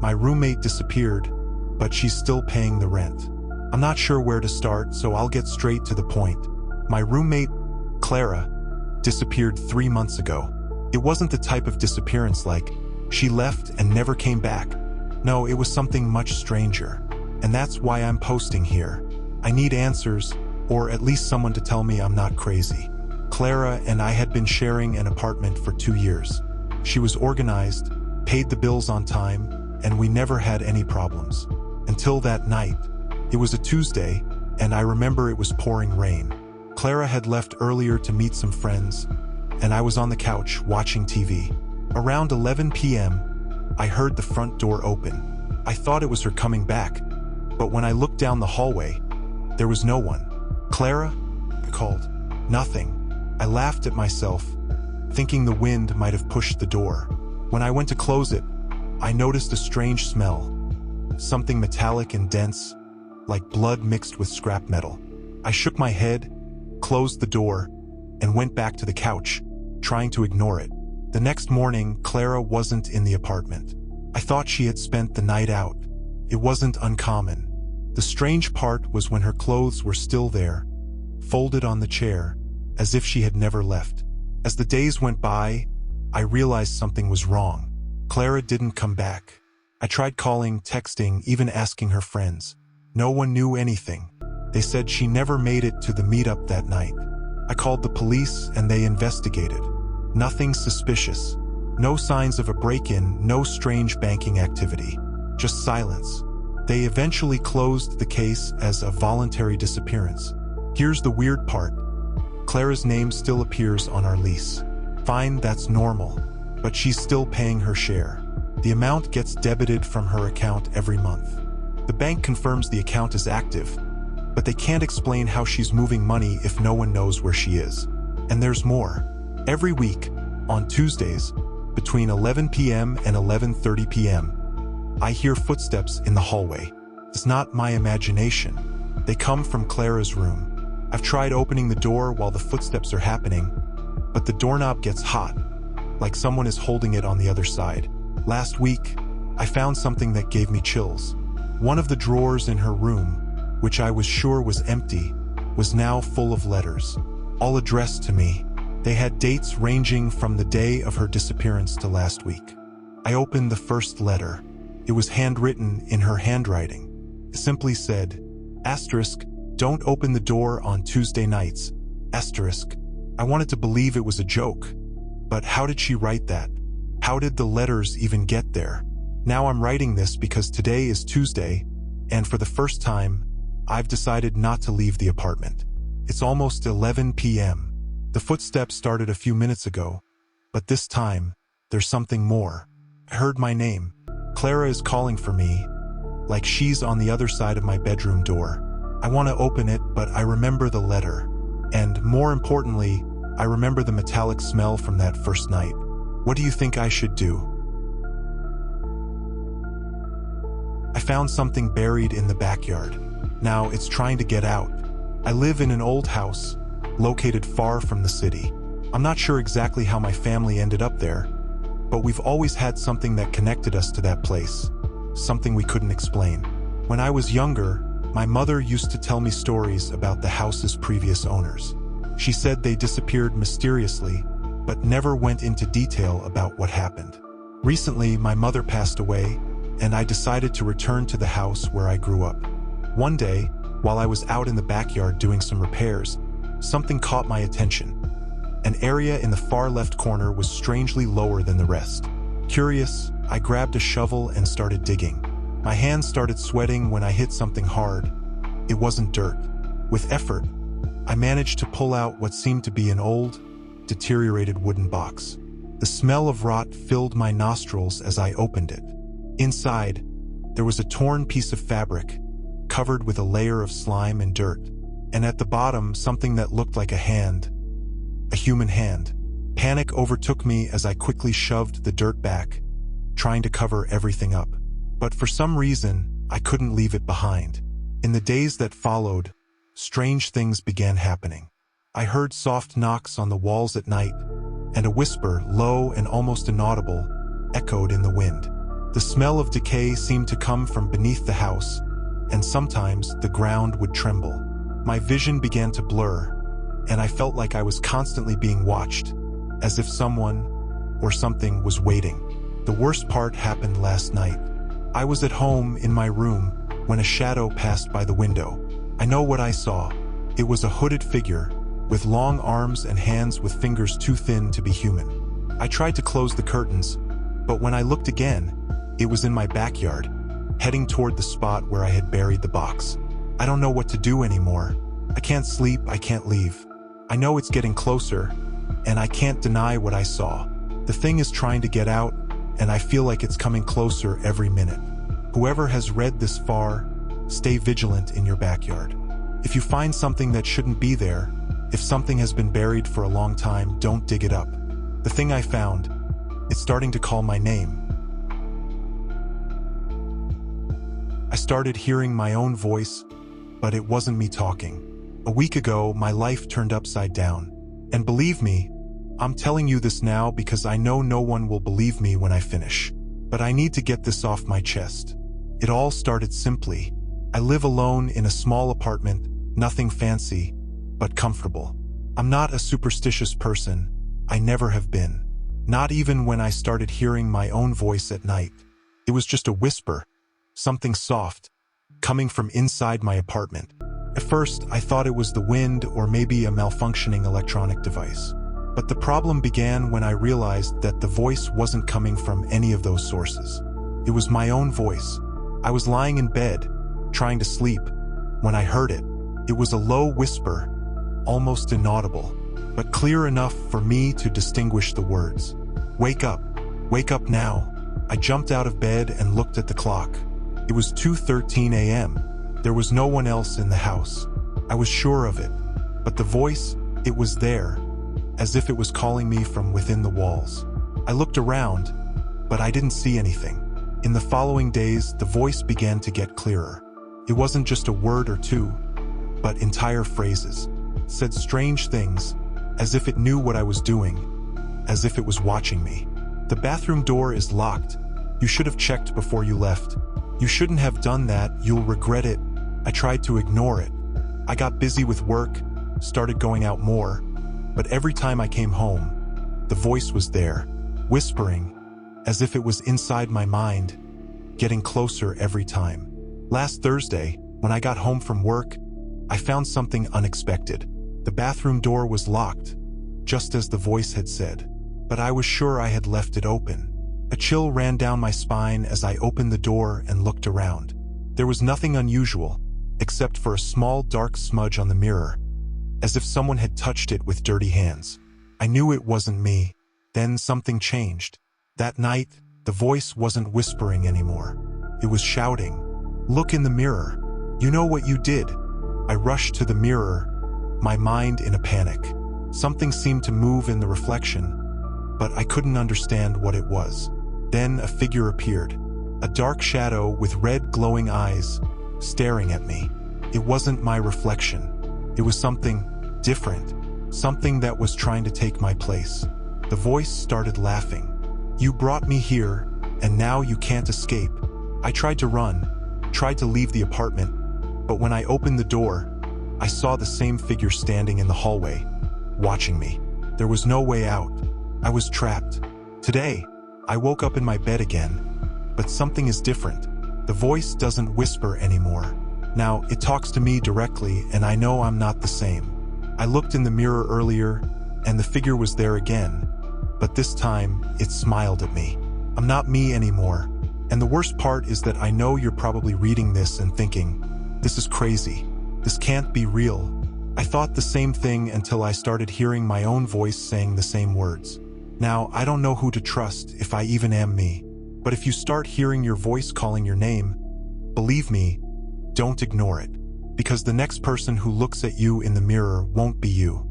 My roommate disappeared, but she's still paying the rent. I'm not sure where to start, so I'll get straight to the point. My roommate, Clara, disappeared 3 months ago. It wasn't the type of disappearance like she left and never came back. No, it was something much stranger. And that's why I'm posting here. I need answers, or at least someone to tell me I'm not crazy. Clara and I had been sharing an apartment for 2 years. She was organized, paid the bills on time, and we never had any problems. Until that night. It was a Tuesday, and I remember it was pouring rain. Clara had left earlier to meet some friends, and I was on the couch watching TV. Around 11 p.m., I heard the front door open. I thought it was her coming back, but when I looked down the hallway, there was no one. "Clara?" I called. Nothing. I laughed at myself, thinking the wind might have pushed the door. When I went to close it, I noticed a strange smell. Something metallic and dense, like blood mixed with scrap metal. I shook my head, closed the door, and went back to the couch, trying to ignore it. The next morning, Clara wasn't in the apartment. I thought she had spent the night out. It wasn't uncommon. The strange part was when her clothes were still there, folded on the chair, as if she had never left. As the days went by, I realized something was wrong. Clara didn't come back. I tried calling, texting, even asking her friends. No one knew anything. They said she never made it to the meetup that night. I called the police and they investigated. Nothing suspicious. No signs of a break-in, no strange banking activity. Just silence. They eventually closed the case as a voluntary disappearance. Here's the weird part. Clara's name still appears on our lease. Fine, that's normal. But she's still paying her share. The amount gets debited from her account every month. The bank confirms the account is active, but they can't explain how she's moving money if no one knows where she is. And there's more. Every week, on Tuesdays, between 11 p.m. and 11:30 p.m., I hear footsteps in the hallway. It's not my imagination. They come from Clara's room. I've tried opening the door while the footsteps are happening, but the doorknob gets hot, like someone is holding it on the other side. Last week, I found something that gave me chills. One of the drawers in her room, which I was sure was empty, was now full of letters, all addressed to me. They had dates ranging from the day of her disappearance to last week. I opened the first letter. It was handwritten in her handwriting. It simply said, asterisk, don't open the door on Tuesday nights, asterisk. I wanted to believe it was a joke. But how did she write that? How did the letters even get there? Now I'm writing this because today is Tuesday, and for the first time, I've decided not to leave the apartment. It's almost 11 p.m. The footsteps started a few minutes ago, but this time, there's something more. I heard my name. Clara is calling for me, like she's on the other side of my bedroom door. I want to open it, but I remember the letter. And more importantly, I remember the metallic smell from that first night. What do you think I should do? I found something buried in the backyard. Now it's trying to get out. I live in an old house, located far from the city. I'm not sure exactly how my family ended up there, but we've always had something that connected us to that place, something we couldn't explain. When I was younger, my mother used to tell me stories about the house's previous owners. She said they disappeared mysteriously, but never went into detail about what happened. Recently, my mother passed away, and I decided to return to the house where I grew up. One day, while I was out in the backyard doing some repairs, something caught my attention. An area in the far left corner was strangely lower than the rest. Curious, I grabbed a shovel and started digging. My hands started sweating when I hit something hard. It wasn't dirt. With effort, I managed to pull out what seemed to be an old, deteriorated wooden box. The smell of rot filled my nostrils as I opened it. Inside, there was a torn piece of fabric, covered with a layer of slime and dirt, and at the bottom something that looked like a hand, a human hand. Panic overtook me as I quickly shoved the dirt back, trying to cover everything up. But for some reason, I couldn't leave it behind. In the days that followed, strange things began happening. I heard soft knocks on the walls at night, and a whisper, low and almost inaudible, echoed in the wind. The smell of decay seemed to come from beneath the house, and sometimes the ground would tremble. My vision began to blur, and I felt like I was constantly being watched, as if someone or something was waiting. The worst part happened last night. I was at home in my room when a shadow passed by the window. I know what I saw. It was a hooded figure with long arms and hands with fingers too thin to be human. I tried to close the curtains, but when I looked again, it was in my backyard, heading toward the spot where I had buried the box. I don't know what to do anymore. I can't sleep, I can't leave. I know it's getting closer, and I can't deny what I saw. The thing is trying to get out, and I feel like it's coming closer every minute. Whoever has read this far, stay vigilant in your backyard. If you find something that shouldn't be there, if something has been buried for a long time, don't dig it up. The thing I found, it's starting to call my name. I started hearing my own voice, but it wasn't me talking. A week ago, my life turned upside down. And believe me, I'm telling you this now because I know no one will believe me when I finish. But I need to get this off my chest. It all started simply. I live alone in a small apartment, nothing fancy, but comfortable. I'm not a superstitious person. I never have been. Not even when I started hearing my own voice at night. It was just a whisper, something soft, coming from inside my apartment. At first, I thought it was the wind or maybe a malfunctioning electronic device. But the problem began when I realized that the voice wasn't coming from any of those sources. It was my own voice. I was lying in bed, trying to sleep, when I heard it. It was a low whisper, almost inaudible, but clear enough for me to distinguish the words. Wake up now. I jumped out of bed and looked at the clock. It was 2:13 a.m. There was no one else in the house. I was sure of it, but the voice, it was there, as if it was calling me from within the walls. I looked around, but I didn't see anything. In the following days, the voice began to get clearer. It wasn't just a word or two, but entire phrases. It said strange things, as if it knew what I was doing, as if it was watching me. The bathroom door is locked. You should have checked before you left. You shouldn't have done that, you'll regret it. I tried to ignore it. I got busy with work, started going out more, but every time I came home, the voice was there, whispering, as if it was inside my mind, getting closer every time. Last Thursday, when I got home from work, I found something unexpected. The bathroom door was locked, just as the voice had said, but I was sure I had left it open. A chill ran down my spine as I opened the door and looked around. There was nothing unusual, except for a small dark smudge on the mirror, as if someone had touched it with dirty hands. I knew it wasn't me. Then something changed. That night, the voice wasn't whispering anymore. It was shouting, "Look in the mirror. You know what you did." I rushed to the mirror, my mind in a panic. Something seemed to move in the reflection, but I couldn't understand what it was. Then a figure appeared, a dark shadow with red glowing eyes, staring at me. It wasn't my reflection. It was something different, something that was trying to take my place. The voice started laughing. "You brought me here, and now you can't escape." I tried to run, tried to leave the apartment, but when I opened the door, I saw the same figure standing in the hallway, watching me. There was no way out. I was trapped. Today, I woke up in my bed again, but something is different. The voice doesn't whisper anymore. Now, it talks to me directly, and I know I'm not the same. I looked in the mirror earlier, and the figure was there again, but this time, it smiled at me. I'm not me anymore. And the worst part is that I know you're probably reading this and thinking, this is crazy. This can't be real. I thought the same thing until I started hearing my own voice saying the same words. Now, I don't know who to trust, if I even am me. But if you start hearing your voice calling your name, believe me, don't ignore it. Because the next person who looks at you in the mirror won't be you.